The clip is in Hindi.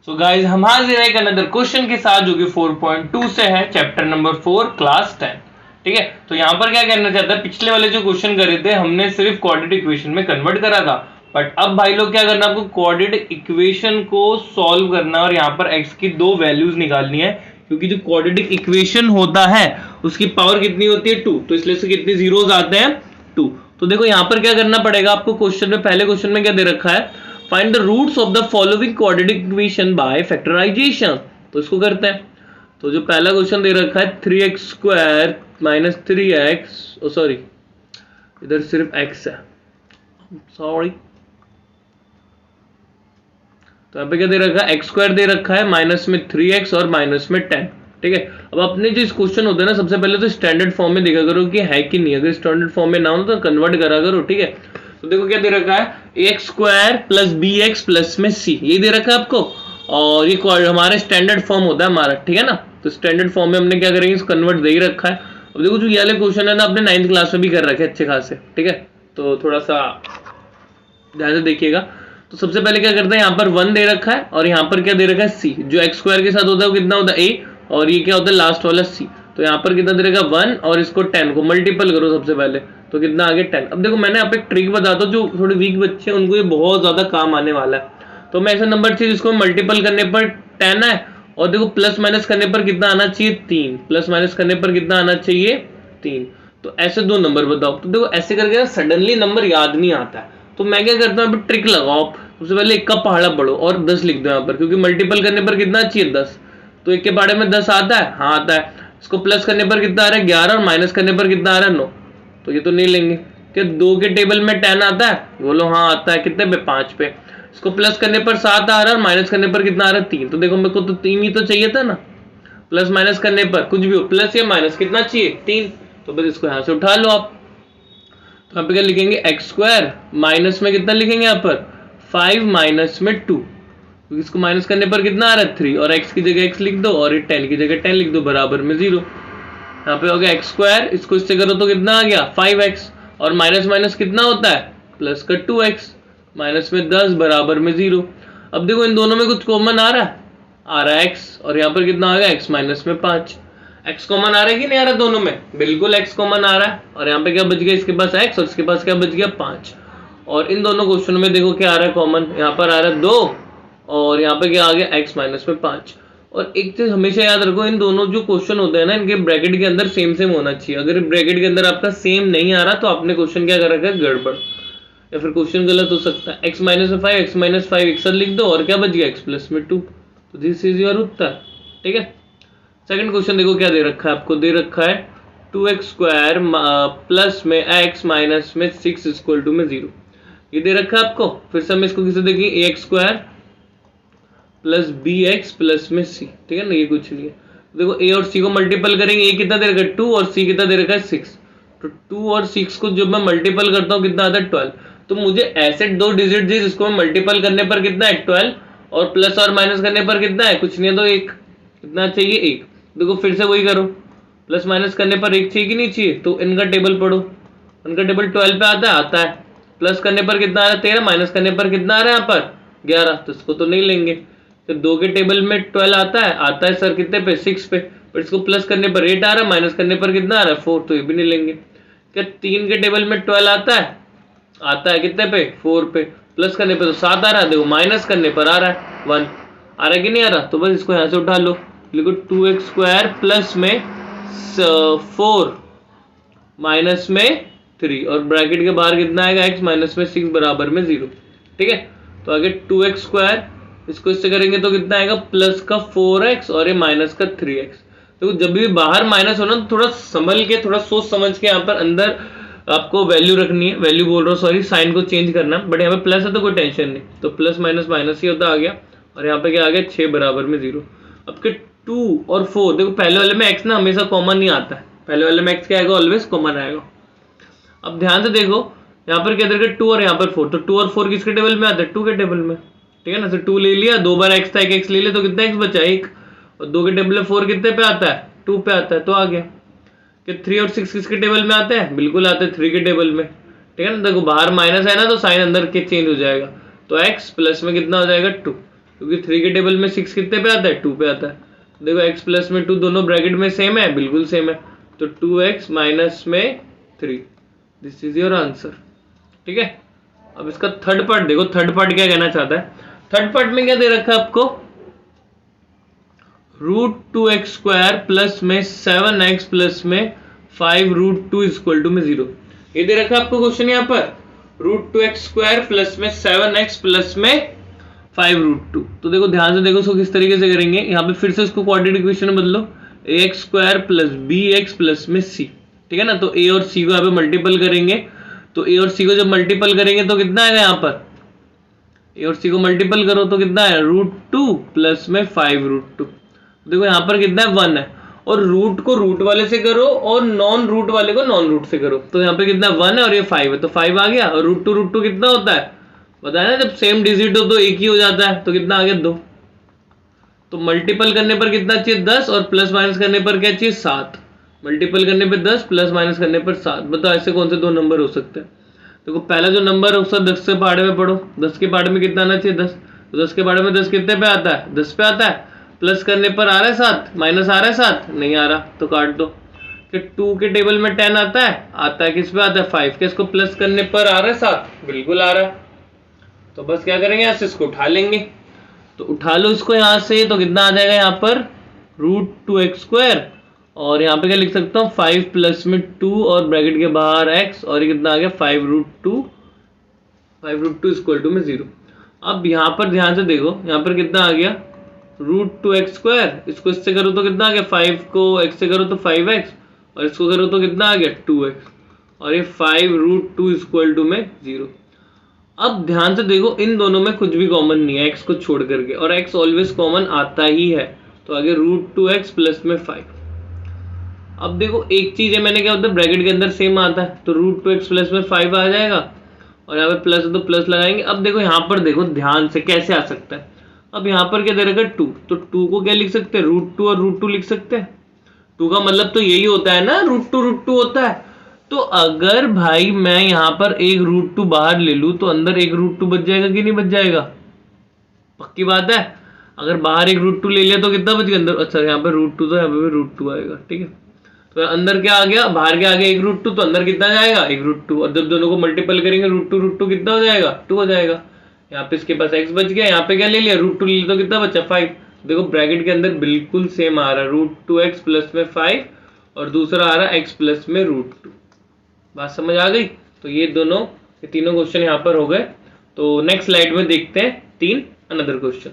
सो गाइस हम हाजिर है एक अनदर क्वेश्चन के साथ जो कि 4.2 से है, चैप्टर नंबर 4 क्लास 10। ठीक है, तो यहाँ पर क्या करना चाहता है, पिछले वाले जो क्वेश्चन करे थे हमने सिर्फ क्वाड्रेटिक इक्वेशन में कन्वर्ट करा था, बट अब भाई लोग क्या करना, आपको क्वाड्रेटिक इक्वेशन को सॉल्व करना और यहाँ पर x की दो वैल्यूज निकालनी है, क्योंकि जो क्वाड्रेटिक इक्वेशन होता है उसकी पावर कितनी होती है 2, तो इसलिए से कितने जीरोस आते हैं 2। तो देखो यहाँ पर क्या करना पड़ेगा आपको, क्वेश्चन में पहले क्वेश्चन में क्या दे रखा है, find the roots of the following quadratic equation by factorization. तो इसको करते हैं। तो जो पहला क्वेश्चन दे रखा है 3x square minus 3x, sorry इधर सिर्फ x है, सॉरी। तो यहाँ पे क्या दे रखा है, x स्क्वायर दे रखा है, माइनस में 3x और माइनस में 10। ठीक है, अब अपने जो इस क्वेश्चन होते हैं ना, सबसे पहले तो स्टैंडर्ड फॉर्म में देखा करो कि है कि नहीं, अगर स्टैंडर्ड फॉर्म में ना हो तो कन्वर्ट करा करो। ठीक है, तो देखो क्या दे रखा है, X square plus B X plus में सी, ये दे रखा है आपको, और ये हमारा स्टैंडर्ड फॉर्म होता है हमारा। ठीक है ना, तो स्टैंडर्ड फॉर्म में हमने क्या करेंगे, इसको कन्वर्ट दे ही रखा है। अब देखो जो ये वाले क्वेश्चन है ना, अपने 9th क्लास में भी कर रखे अच्छे खासे। ठीक है, तो थोड़ा सा ध्यान से देखिएगा। तो सबसे पहले क्या करते हैं, यहाँ पर 1 दे रखा है और यहाँ पर क्या दे रखा है सी, जो एक्स स्क्वायर के साथ होता है वो कितना होता है ए, और ये क्या होता है लास्ट वाला सी। तो यहाँ पर कितना दे रखा है 1, और इसको 10 को मल्टीपल करो सबसे पहले, तो कितना आगे 10। अब देखो मैंने यहाँ पे एक ट्रिक बताता हूँ, जो थोड़े वीक बच्चे हैं उनको ये बहुत ज्यादा काम आने वाला है। तो मैं ऐसा नंबर चाहिए जिसको मल्टीपल करने पर 10 है, और देखो प्लस माइनस करने पर कितना आना चाहिए 3, प्लस माइनस करने पर कितना आना चाहिए 3। तो ऐसे दो नंबर बताओ। तो देखो ऐसे करके सडनली नंबर याद नहीं आता है, तो मैं क्या करता हूँ, ट्रिक लगाओ। सबसे पहले 1 का पहाड़ा पढ़ो और 10 लिख दो यहाँ पर, क्योंकि मल्टीपल करने पर कितना चाहिए 10। तो 1 के पहाड़े में 10 आता है, हाँ आता है। इसको प्लस करने पर कितना आ रहा है 11, और माइनस करने पर कितना आ रहा है 9, तो ये तो नहीं लेंगे। क्या 2 के टेबल में 10 आता है, बोलो हाँ आता है, कितने पे 5 पे। इसको प्लस करने पर 7 आ रहा है और माइनस करने पर कितना आ रहा है 3। तो देखो मेरे को तो 3 ही तो चाहिए था ना, प्लस माइनस करने पर कुछ भी हो, प्लस या माइनस कितना चाहिए 3। तो बस इसको यहाँ से उठा लो आप। तो यहाँ पे क्या लिखेंगे, एक्स स्क्वायर माइनस में कितना लिखेंगे यहाँ पर 5 माइनस में 2, क्योंकि इसको माइनस करने पर कितना आ रहा है 3, और x की जगह x लिख दो और 10 की जगह 10 लिख दो, बराबर में 0। यहाँ पे हो गया एक्स स्क्वायर, इसको इससे करो तो कितना आ गया 5x, और माइनस माइनस कितना होता है प्लस का 2x, माइनस में 10 बराबर में 0। अब देखो इन दोनों में कुछ कॉमन आ रहा है x, और यहाँ पर कितना आ गया x माइनस में 5। x कॉमन आ रहा है कि नहीं आ रहा दोनों में, बिल्कुल x कॉमन आ रहा है। और यहाँ पे क्या बच गया, इसके पास x और इसके पास क्या बच गया 5। और इन दोनों क्वेश्चन में देखो क्या आ रहा है कॉमन, यहाँ पर आ रहा है 2, और यहाँ पे क्या आ गया x माइनस में 5। और एक चीज हमेशा याद रखो, इन दोनों जो क्वेश्चन होते हैं ना, इनके ब्रैकेट के अंदर सेम सेम होना चाहिए। अगर ब्रैकेट के अंदर आपका सेम नहीं आ रहा तो आपने क्वेश्चन क्या कर रखा है गड़बड़, या फिर क्वेश्चन गलत हो सकता है। x माइनस में 5, x माइनस 5 एक साथ लिख दो, और क्या बच गया x प्लस में 2। तो दिस इज योर उत्तर। ठीक है, सेकंड क्वेश्चन देखो क्या दे रखा है आपको, दे रखा है 2x स्क्वायर प्लस में x माइनस में 6 इक्वल टू में 0, ये दे रखा है आपको। फिर से हम इसको किसे देखेंगे, ax square plus bx plus में c। ठीक है ना, ये कुछ नहीं है। देखो a और c को मल्टीपल करेंगे, a कितना दे रखा है 2 और c कितना दे रखा है 6। तो 2 और 6 को जब मैं मल्टीपल करता हूँ कितना आता है 12। तो मुझे ऐसे दो डिजिट चाहिए जिसको मैं मल्टीपल करने पर कितना है 12, और प्लस और माइनस करने पर कितना है कुछ नहीं है, तो 1 कितना चाहिए 1। देखो फिर से वही करो, प्लस माइनस करने पर 1 चाहिए कि नहीं चाहिए, तो इनका टेबल पढ़ो। इनका टेबल 12 पे आता है। प्लस करने पर कितना आ रहा है 13, माइनस करने पर कितना आ रहा है यहाँ पर 11, तो इसको तो नहीं लेंगे। तो 2 के टेबल में 12 आता है सर कितने पे 6 पे, पर इसको प्लस करने पर 8 आ रहा है, माइनस करने पर कितना आ रहा है 4, तो ये भी नहीं लेंगे। क्या 3 के टेबल में 12 आता है कितने पे 4 पे, प्लस करने पे तो 7 आ रहा है, देखो माइनस करने पर आ रहा है 1, आ रहा है कि नहीं आ रहा। तो बस इसको यहाँ से उठा लो, लिखो 2x स्क्वायर प्लस में 4 माइनस में 3, और ब्रैकेट के बाहर कितना आएगा x माइनस में 6 बराबर में 0। ठीक है, तो आगे 2x स्क्वायर, इसको इससे करेंगे तो कितना आएगा प्लस का 4x और ये माइनस का 3x। तो जब भी बाहर माइनस होना तो थोड़ा संभल के, थोड़ा सोच समझ के यहाँ पर अंदर आपको वैल्यू रखनी है, वैल्यू बोल रहा हूँ सॉरी, साइन को चेंज करना। बट यहाँ पे प्लस है तो कोई टेंशन नहीं, तो प्लस माइनस माइनस ही होता आ गया, और यहाँ पे क्या आ गया 6 बराबर में 0। अब के 2 और 4, देखो पहले वाले में x ना हमेशा कॉमन नहीं आता है, पहले वाले में x क्या आएगा ऑलवेज कॉमन आएगा। अब ध्यान से देखो यहाँ पर क्या देखो 2 और यहाँ पर 4, तो 2 और 4 किसके टेबल में आता है 2 के टेबल में। ठीक है ना, तो 2 ले लिया, 2 बार x था, एक x ले लिया, तो कितना x बचा 1, और 2 के टेबल में 4 कितने पे आता है 2 पे आता है, तो आ गया। कि 3 और 6 किसके टेबल में आते हैं, बिल्कुल आते हैं 3 के टेबल में। ठीक है ना, देखो बाहर माइनस है ना, तो साइन अंदर के चेंज हो जाएगा, तो x प्लस में कितना हो जाएगा 2, क्योंकि 3 के टेबल में 6 कितने पे आता है, 2 पे आता है। देखो x प्लस में 2 दोनों ब्रैकेट में सेम है, बिल्कुल सेम है, तो 2x माइनस में 3, दिस इज योर आंसर। ठीक है, अब इसका थर्ड पार्ट देखो, थर्ड पार्ट क्या कहना चाहता है। थर्ड पार्ट में क्या दे रखा है आपको, √2x² प्लस में 7x प्लस में 5√2 इक्वल टू में 0। ये दे रखा है आपको क्वेश्चन यहाँ पर, √2x² प्लस में 7x प्लस में 5√2। तो देखो ध्यान से देखो इसको किस तरीके से करेंगे। यहाँ पे फिर से इसको क्वाड्रेटिक इक्वेशन में बदलो, ax² प्लस bx प्लस में c। ठीक है ना, तो a और c को यहाँ पे मल्टीपल करेंगे, तो a और c को जब मल्टीपल करेंगे तो कितना आएगा, यहाँ पर a और c को मल्टीपल करो तो कितना है, √2 प्लस में 5√2। देखो यहाँ पर कितना है, 1 है, और रूट को रूट वाले से करो और नॉन रूट वाले को नॉन रूट से करो, तो यहाँ पे कितना 1 है और ये 5 है, तो 5 आ गया। और √2 कितना होता है बताया ना, जब सेम डिजिट हो तो एक ही हो जाता है, तो कितना आ गया 2। तो मल्टीपल करने पर कितना चाहिए 10, और प्लस माइनस करने पर क्या चाहिए 7। मल्टीपल करने पर 10, प्लस माइनस करने पर 7। बताओ ऐसे कौन से दो नंबर हो सकते हैं। देखो पहला जो नंबर है उसका 10 के पहाड़े में पढ़ो, 10 के पहाड़े में कितना आना चाहिए 10, तो 10 के पहाड़े में 10 कितने पे आता है, 10 पे आता है। प्लस करने पर आ रहा है 7, माइनस आ रहा है 7, नहीं आ रहा, तो काट दो। कि 2 के टेबल में 10 आता है किस पे आता है 5 के, इसको प्लस करने पर आ रहा है 7, बिल्कुल आ रहा है। तो बस क्या करेंगे, यहाँ से इसको उठा लेंगे, तो उठा लो इसको यहाँ से, तो कितना आ जाएगा यहाँ पर √2x², और यहाँ पे क्या लिख सकता हूँ 5 प्लस में 2 और ब्रैकेट के बाहर x, और ये कितना आ गया 5√2 इक्वल टू में 0। अब यहाँ पर ध्यान से देखो, यहाँ पर कितना आ गया √2x², इसको इससे करो तो कितना आ गया, 5 को x से करो तो 5x, और इसको करो तो कितना आ गया 2x, और ये 5√2 इक्वल टू में 0। अब ध्यान से देखो इन दोनों में कुछ भी कॉमन नहीं है x को छोड़ करके, और x ऑलवेज कॉमन आता ही है, तो आगे √2x प्लस में 5। अब देखो एक चीज है, मैंने क्या होता है ब्रैकेट के अंदर सेम आता है, तो √2x प्लस में 5 आ जाएगा, और यहाँ पे प्लस है तो प्लस लगाएंगे। अब देखो यहाँ पर देखो ध्यान से कैसे आ सकता है। अब यहाँ पर क्या दे रखा है 2, तो 2 को क्या लिख सकते हैं, √2 और √2 लिख सकते हैं। 2 का मतलब तो यही होता है ना, √2 होता है। तो अगर भाई मैं यहाँ पर एक √2 बाहर ले लूँ तो अंदर एक √2 बच जाएगा कि नहीं बच जाएगा, पक्की बात है। अगर बाहर एक √2 ले लिया तो कितना बच गया अंदर, अच्छा यहाँ पे √2 तो यहाँ पे भी √2 आएगा। ठीक है, तो अंदर क्या आ गया, बाहर क्या आ गया एक √2, तो अंदर कितना जाएगा एक √2, और जब दोनों को मल्टीपल करेंगे √2 कितना हो जाएगा 2 हो जाएगा। यहाँ पे इसके पास x बच गया, यहाँ पे क्या ले लिया √2 ले लिया, तो कितना बचा 5। देखो ब्रैकेट के अंदर बिल्कुल सेम आ रहा है, √2x प्लस में 5, और दूसरा आ रहा है x प्लस में √2। बात समझ आ गई। तो ये तीनों क्वेश्चन यहाँ पर हो गए। तो नेक्स्ट स्लाइड में देखते हैं 2 अनदर क्वेश्चन।